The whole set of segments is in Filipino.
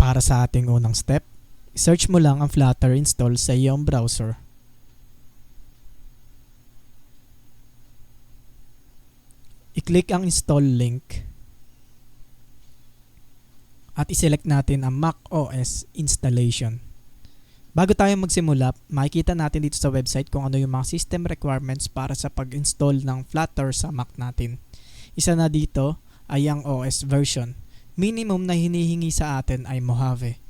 Para sa ating unang step, search mo lang ang Flutter install sa iyong browser. I-click ang install link at i-select natin ang Mac OS installation. Bago tayo magsimula, makikita natin dito sa website kung ano yung mga system requirements para sa pag-install ng Flutter sa Mac natin. Isa na dito ay ang OS version. Minimum na hinihingi sa atin ay Mojave.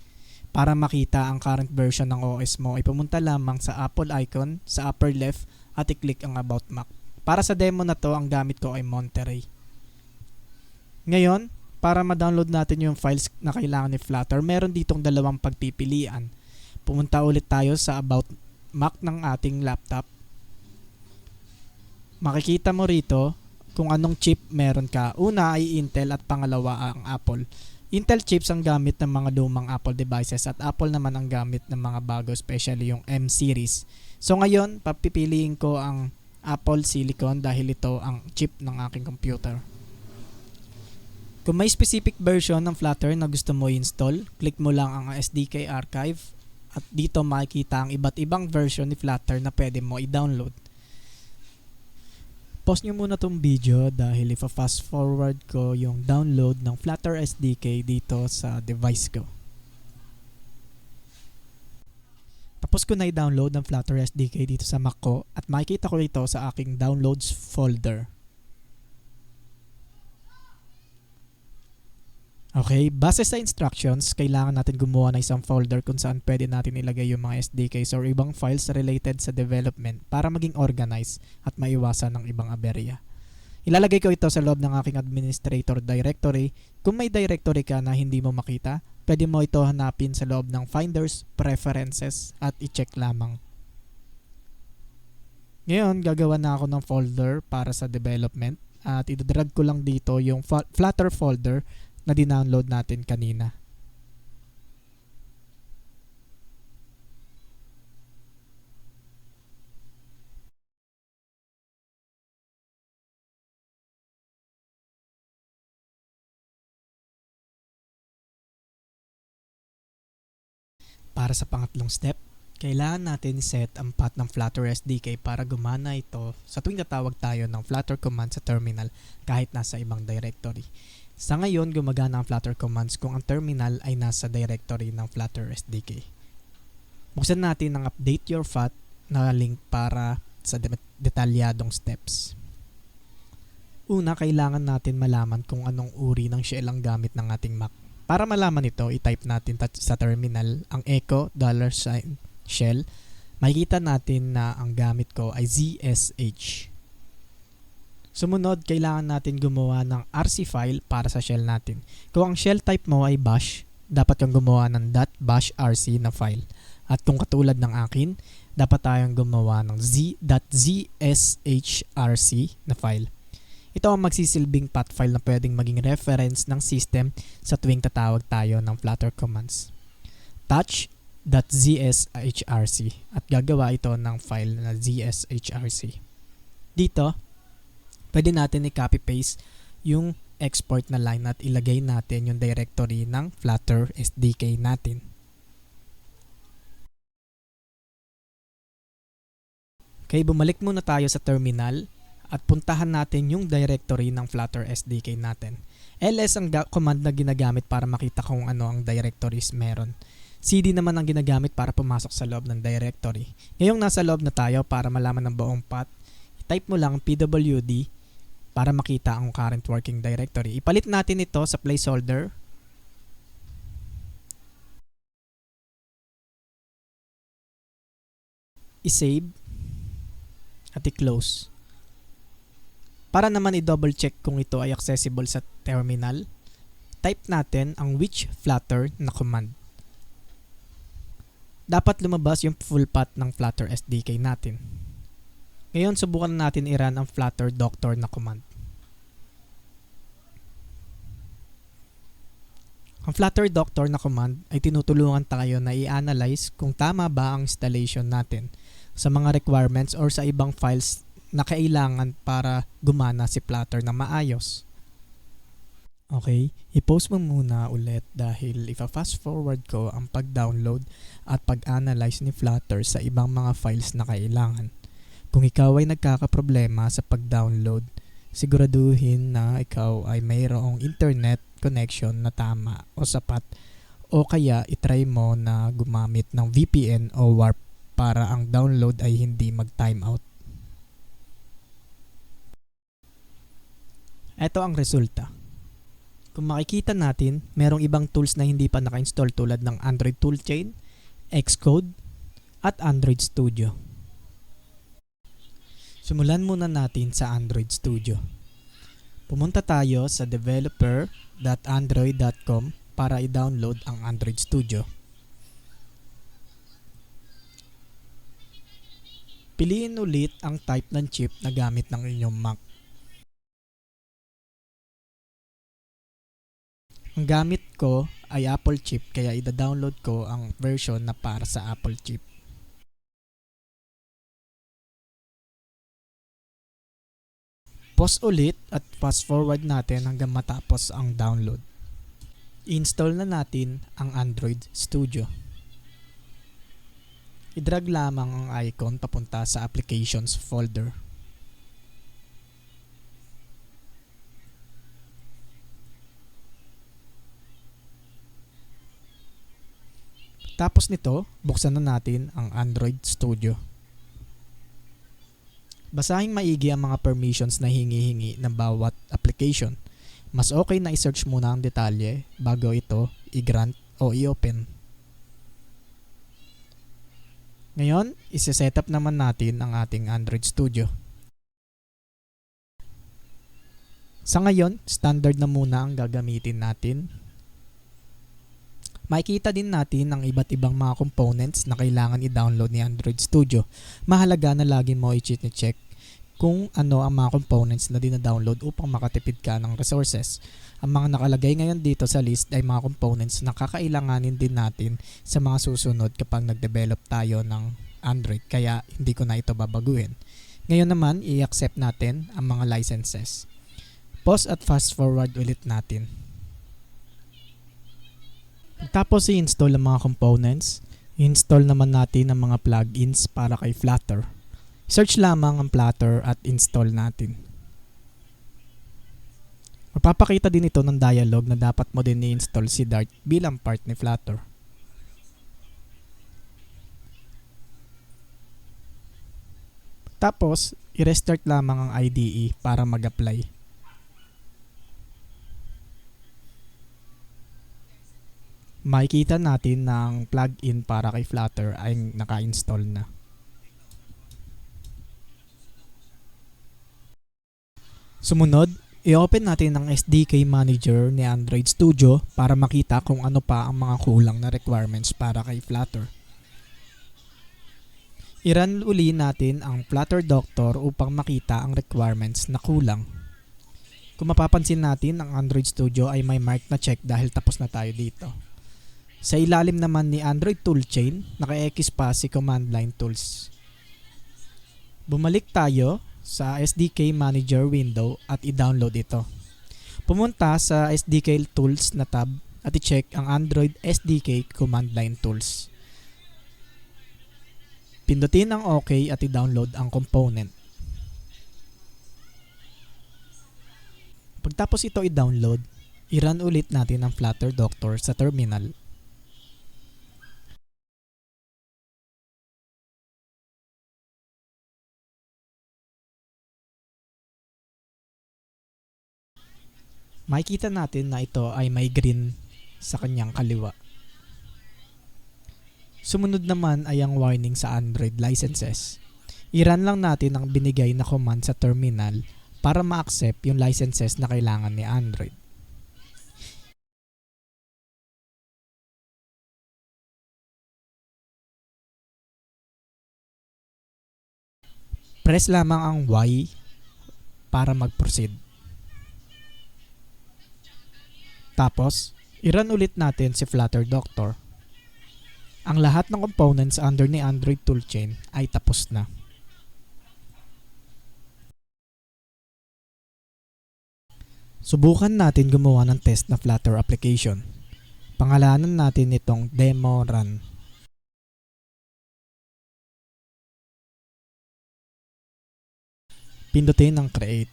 Para makita ang current version ng OS mo ay pumunta lamang sa Apple icon sa upper left at i-click ang About Mac. Para sa demo na to, ang gamit ko ay Monterey. Ngayon, para ma-download natin yung files na kailangan ni Flutter, meron ditong dalawang pagpipilian. Pumunta ulit tayo sa About Mac ng ating laptop. Makikita mo rito kung anong chip meron ka. Una ay Intel at pangalawa ang Apple. Intel chips ang gamit ng mga lumang Apple devices at Apple naman ang gamit ng mga bago, especially yung M series. So ngayon, papipiliin ko ang Apple Silicon dahil ito ang chip ng aking computer. Kung may specific version ng Flutter na gusto mo i-install, click mo lang ang SDK archive at dito makikita ang iba't ibang version ni Flutter na pwede mo i-download. Pause nyo muna tong video dahil ipa-fast forward ko yung download ng Flutter SDK dito sa device ko. Tapos ko na i-download ng Flutter SDK dito sa Mac ko at makikita ko ito sa aking downloads folder. Okay, base sa instructions, kailangan natin gumawa ng isang folder kung saan pwede natin ilagay yung mga SDKs or ibang files related sa development para maging organized at maiwasan ng ibang aberya. Ilalagay ko ito sa loob ng aking administrator directory. Kung may directory ka na hindi mo makita, pwede mo ito hanapin sa loob ng Finders, Preferences at i-check lamang. Ngayon, gagawa na ako ng folder para sa development at idadrag ko lang dito yung Flutter folder na dinownload natin kanina. Para sa pangatlong step, kailangan natin set ang path ng Flutter SDK para gumana ito sa tuwing tatawag tayo ng Flutter command sa terminal kahit nasa ibang directory. Sa ngayon, gumagana ang Flutter commands kung ang terminal ay nasa directory ng Flutter SDK. Buksan natin ang Update Your Path na link para sa detalyadong steps. Una, kailangan natin malaman kung anong uri ng shell ang gamit ng ating Mac. Para malaman ito, i-type natin sa terminal ang echo $shell. Makikita natin na ang gamit ko ay ZSH. Sumunod, kailangan natin gumawa ng RC file para sa shell natin. Kung ang shell type mo ay bash, dapat kang gumawa ng .bashrc na file. At kung katulad ng akin, dapat tayong gumawa ng .zshrc na file. Ito ang magsisilbing path file na pwedeng maging reference ng system sa tuwing tatawag tayo ng Flutter commands. Touch.zshrc at gagawa ito ng file na zshrc. Dito, pwede natin i-copy-paste yung export na line at ilagay natin yung directory ng Flutter SDK natin. Okay, bumalik muna tayo sa terminal at puntahan natin yung directory ng Flutter SDK natin. ls ang command na ginagamit para makita kung ano ang directories meron. cd naman ang ginagamit para pumasok sa loob ng directory. Ngayong nasa loob na tayo, para malaman ang buong path, type mo lang pwd para makita ang current working directory. Ipalit natin ito sa placeholder. I-save at i-close. Para naman i-double check kung ito ay accessible sa terminal, type natin ang which Flutter na command. Dapat lumabas yung full path ng Flutter SDK natin. Ngayon, subukan natin i-run ang Flutter Doctor na command. Ang Flutter Doctor na command ay tinutulungan tayo na i-analyze kung tama ba ang installation natin sa mga requirements or sa ibang files na kailangan para gumana si Flutter na maayos. Okay, i-post mo muna ulit dahil ipa-fast forward ko ang pag-download at pag-analyze ni Flutter sa ibang mga files na kailangan. Kung ikaw ay nagkakaproblema sa pag-download, siguraduhin na ikaw ay mayroong internet connection na tama o sapat, o kaya itry mo na gumamit ng VPN o Warp para ang download ay hindi mag-timeout. Ito ang resulta. Kung makikita natin, merong ibang tools na hindi pa naka-install tulad ng Android Toolchain, Xcode, at Android Studio. Simulan muna natin sa Android Studio. Pumunta tayo sa developer.android.com para i-download ang Android Studio. Piliin ulit ang type ng chip na gamit ng inyong Mac. Ang gamit ko ay Apple chip kaya ida-download ko ang version na para sa Apple chip. Pause ulit at fast forward natin hanggang matapos ang download. I-install na natin ang Android Studio. I-drag lamang ang icon papunta sa Applications folder. Tapos nito, buksan na natin ang Android Studio. Basahin maigi ang mga permissions na hingi-hingi ng bawat application. Mas okay na i-search muna ang detalye bago ito i-grant o i-open. Ngayon, isi-setup naman natin ang ating Android Studio. Sa ngayon, standard na muna ang gagamitin natin. Makikita din natin ang iba't ibang mga components na kailangan i-download ni Android Studio. Mahalaga na lagi mo i-check kung ano ang mga components na dina-download upang makatipid ka ng resources. Ang mga nakalagay ngayon dito sa list ay mga components na kakailanganin din natin sa mga susunod kapag nag-develop tayo ng Android, kaya hindi ko na ito babaguhin. Ngayon naman, i-accept natin ang mga licenses. Pause at fast forward ulit natin. Tapos i-install ang mga components, i-install naman natin ang mga plugins para kay Flutter. Search lamang ang Flutter at install natin. Mapapakita din ito ng dialog na dapat mo din i-install si Dart bilang part ni Flutter. Tapos, i-restart lamang ang IDE para mag-apply. Makikita natin na ang plugin para kay Flutter ay naka-install na. Sumunod, i-open natin ang SDK Manager ni Android Studio para makita kung ano pa ang mga kulang na requirements para kay Flutter. I-run uli natin ang Flutter Doctor upang makita ang requirements na kulang. Kung mapapansin natin, ang Android Studio ay may mark na check dahil tapos na tayo dito. Sa ilalim naman ni Android Toolchain, naka-X pa si Command Line Tools. Bumalik tayo sa SDK Manager window at i-download ito. Pumunta sa SDK Tools na tab at i-check ang Android SDK Command Line Tools. Pindutin ang OK at i-download ang component. Pagtapos ito i-download, i-run ulit natin ang Flutter Doctor sa terminal. Makikita natin na ito ay may green sa kanyang kaliwa. Sumunod naman ay ang warning sa Android licenses. I-run lang natin ang binigay na command sa terminal para ma-accept yung licenses na kailangan ni Android. Press lamang ang Y para mag-proceed. Tapos, i-run ulit natin si Flutter Doctor. Ang lahat ng components under ni Android Toolchain ay tapos na. Subukan natin gumawa ng test na Flutter application. Pangalanan natin itong demo run. Pindutin ang create.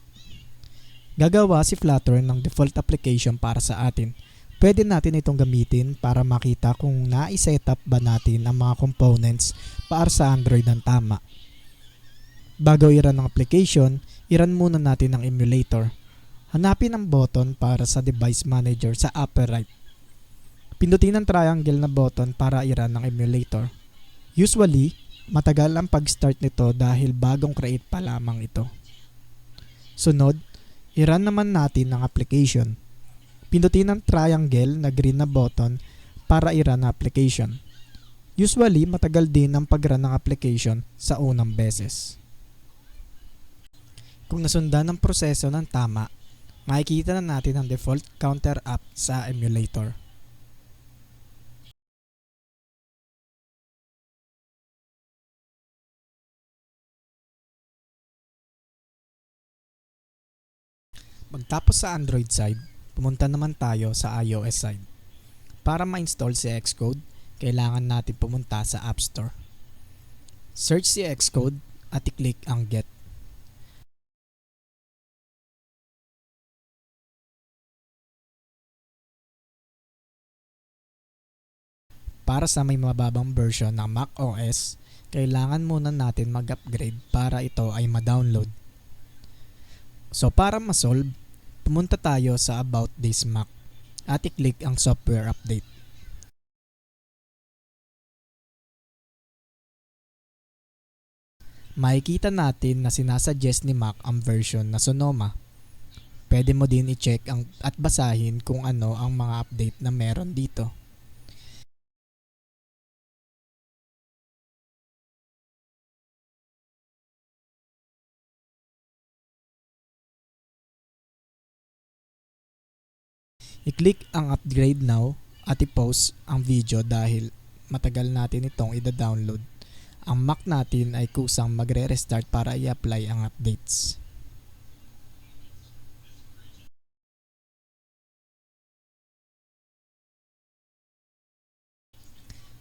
Gagawa si Flutter ng default application para sa atin. Pwede natin itong gamitin para makita kung nai-setup ba natin ang mga components para sa Android ng tama. Bago i-run ang application, i-run muna natin ang emulator. Hanapin ang button para sa device manager sa upper right. Pindutin ang triangle na button para i-run ang emulator. Usually, matagal ang pag-start nito dahil bagong create pa lamang ito. Sunod, i-run naman natin ang application. Pindutin ang triangle na green na button para i-run ang application. Usually, matagal din ang pag-run ng application sa unang beses. Kung nasundan ang proseso ng tama, makikita na natin ang default counter app sa emulator. Pagtapos sa Android side, pumunta naman tayo sa iOS side. Para ma-install si Xcode, kailangan natin pumunta sa App Store. Search si Xcode at i-click ang Get. Para sa may mababang version ng macOS, kailangan muna natin mag-upgrade para ito ay ma-download. So para ma-solve, pumunta tayo sa About This Mac at i-click ang Software Update. Makikita natin na sinasuggest ni Mac ang version na Sonoma. Pwede mo din i-check at basahin kung ano ang mga update na meron dito. I-click ang Upgrade Now at i-pause ang video dahil matagal natin itong i-download. Ang Mac natin ay kusang magre-restart para i-apply ang updates.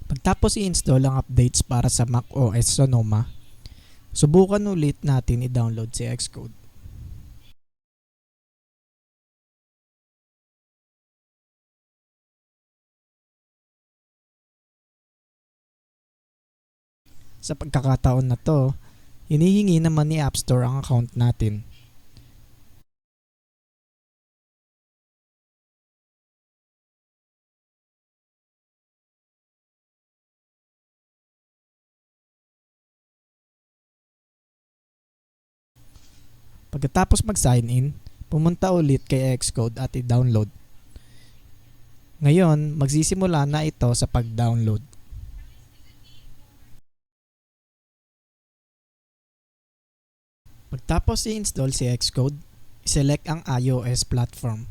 Pagtapos i-install ang updates para sa macOS Sonoma, subukan ulit natin i-download si Xcode. Sa pagkakataon na to, hinihingi naman ni App Store ang account natin. Pagkatapos mag-sign in, pumunta ulit kay Xcode at i-download. Ngayon, magsisimula na ito sa pag-download. Pagtapos i-install si Xcode, i-select ang iOS platform.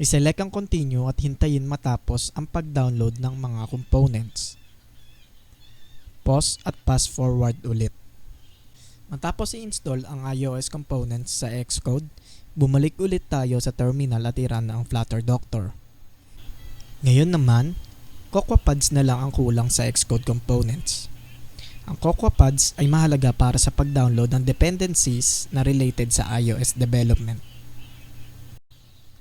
I-select ang continue at hintayin matapos ang pag-download ng mga components. Pause at pass forward ulit. Matapos i-install ang iOS components sa Xcode, bumalik ulit tayo sa terminal at i-run ang Flutter Doctor. Ngayon naman, CocoaPods na lang ang kulang sa Xcode components. Ang CocoaPods ay mahalaga para sa pag-download ng dependencies na related sa iOS development.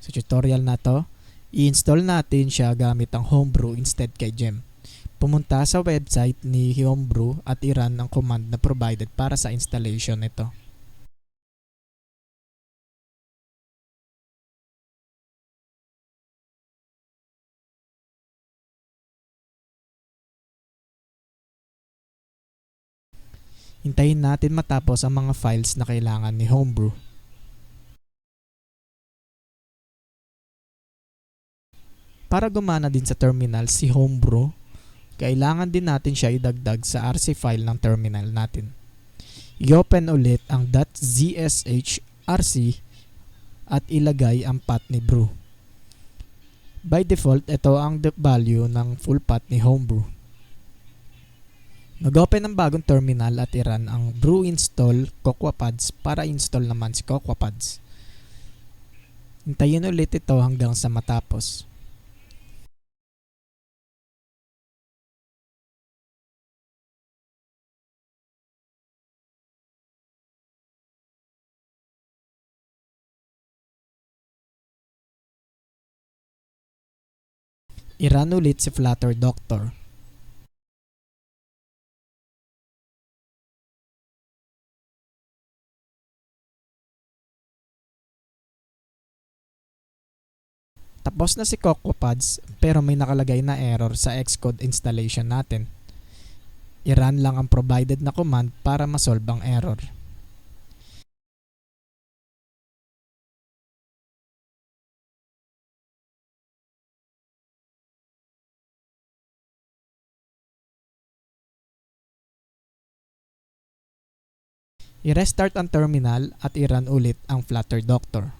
Sa tutorial na to, i-install natin siya gamit ang Homebrew instead kay Gem. Pumunta sa website ni Homebrew at i-run ang command na provided para sa installation nito. Hintayin natin matapos ang mga files na kailangan ni Homebrew. Para gumana din sa terminal si Homebrew, kailangan din natin siya idagdag sa RC file ng terminal natin. I-open ulit ang .zshrc at ilagay ang path ni brew. By default, ito ang value ng full path ni Homebrew. Mag-open ng bagong terminal at i-run ang brew install CocoaPods para install naman si CocoaPods. Hintayin ulit ito hanggang sa matapos. I-run ulit si Flutter Doctor. Tapos na si CocoaPods pero may nakalagay na error sa Xcode installation natin. I-run lang ang provided na command para masolve ang error. I-restart ang terminal at i-run ulit ang Flutter Doctor.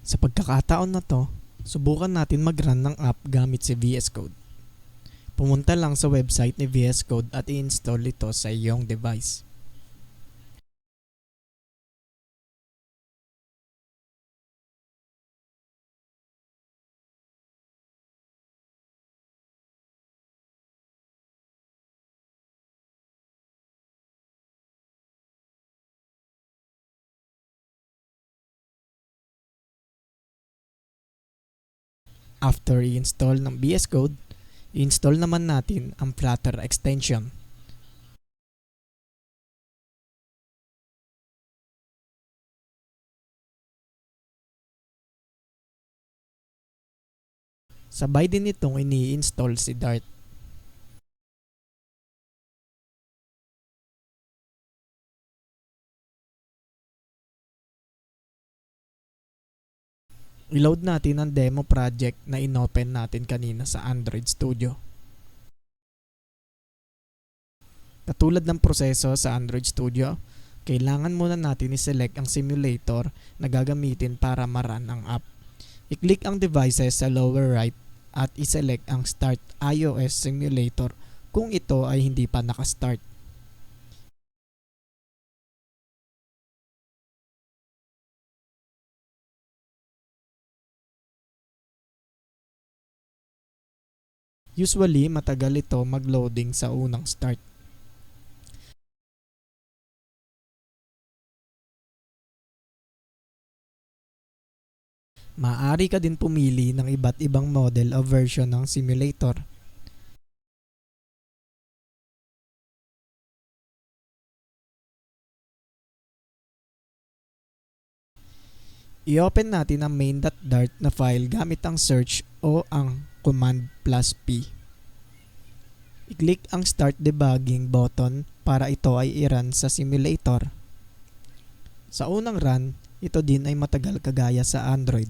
Sa pagkakataon na to, subukan natin mag-run ng app gamit si VS Code. Pumunta lang sa website ni VS Code at i-install ito sa iyong device. After i-install ng VS Code, i-install naman natin ang Flutter extension. Sabay din itong ini-install si Dart. I-load natin ang demo project na inopen natin kanina sa Android Studio. Katulad ng proseso sa Android Studio, kailangan muna natin i-select ang simulator na gagamitin para ma-run ang app. I-click ang devices sa lower right at i-select ang Start iOS Simulator kung ito ay hindi pa nakastart. Usually, matagal ito mag-loading sa unang start. Maaari ka din pumili ng iba't ibang model o version ng simulator. I-open natin ang main.dart na file gamit ang search o ang command +P. I-click ang Start Debugging button para ito ay i-run sa simulator. Sa unang run, ito din ay matagal kagaya sa Android.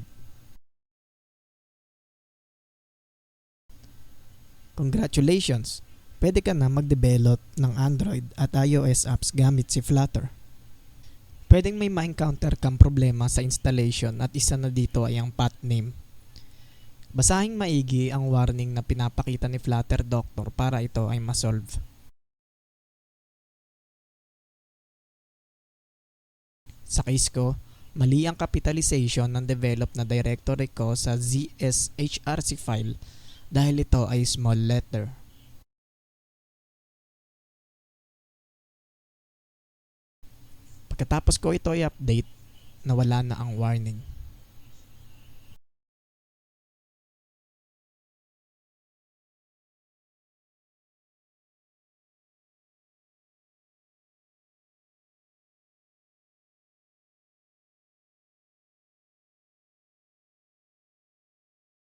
Congratulations! Pwede ka na mag-develop ng Android at iOS apps gamit si Flutter. Pwedeng may ma-encounter kang problema sa installation at isa na dito ay ang path name. Basahing maigi ang warning na pinapakita ni Flutter Doctor para ito ay masolve. Sa case ko, mali ang capitalization ng develop na directory ko sa zshrc file dahil ito ay small letter. Pagkatapos ko ito i-update, nawala na ang warning.